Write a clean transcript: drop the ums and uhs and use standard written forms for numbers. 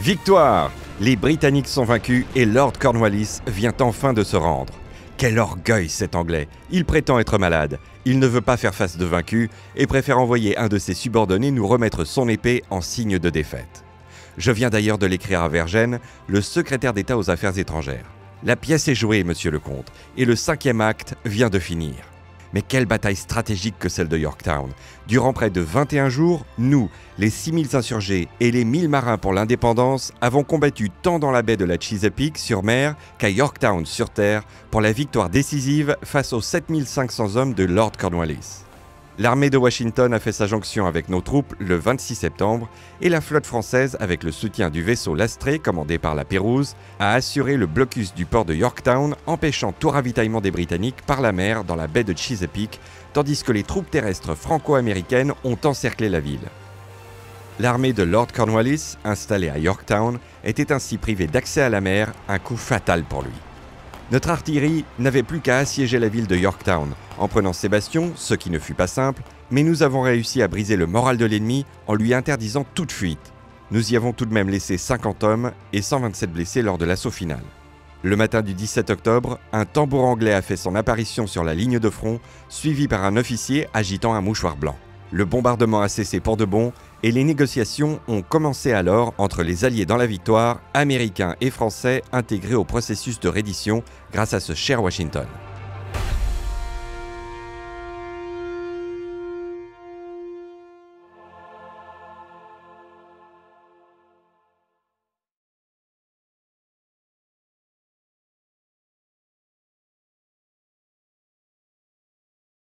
Victoire! Les Britanniques sont vaincus et Lord Cornwallis vient enfin de se rendre. Quel orgueil cet Anglais! Il prétend être malade, il ne veut pas faire face de vaincu et préfère envoyer un de ses subordonnés nous remettre son épée en signe de défaite. Je viens d'ailleurs de l'écrire à Vergennes, le secrétaire d'État aux Affaires étrangères. La pièce est jouée, monsieur le comte, et le 5e acte vient de finir. Mais quelle bataille stratégique que celle de Yorktown! Durant près de 21 jours, nous, les 6000 insurgés et les 1000 marins pour l'indépendance, avons combattu tant dans la baie de la Chesapeake sur mer qu'à Yorktown sur terre pour la victoire décisive face aux 7500 hommes de Lord Cornwallis. L'armée de Washington a fait sa jonction avec nos troupes le 26 septembre et la flotte française, avec le soutien du vaisseau L'Astrée commandé par la Pérouse, a assuré le blocus du port de Yorktown, empêchant tout ravitaillement des Britanniques par la mer dans la baie de Chesapeake, tandis que les troupes terrestres franco-américaines ont encerclé la ville. L'armée de Lord Cornwallis, installée à Yorktown, était ainsi privée d'accès à la mer, un coup fatal pour lui. Notre artillerie n'avait plus qu'à assiéger la ville de Yorktown, en prenant ses bastions, ce qui ne fut pas simple, mais nous avons réussi à briser le moral de l'ennemi en lui interdisant toute fuite. Nous y avons tout de même laissé 50 hommes et 127 blessés lors de l'assaut final. Le matin du 17 octobre, un tambour anglais a fait son apparition sur la ligne de front, suivi par un officier agitant un mouchoir blanc. Le bombardement a cessé pour de bon et les négociations ont commencé alors entre les alliés dans la victoire, américains et français intégrés au processus de reddition grâce à ce cher Washington.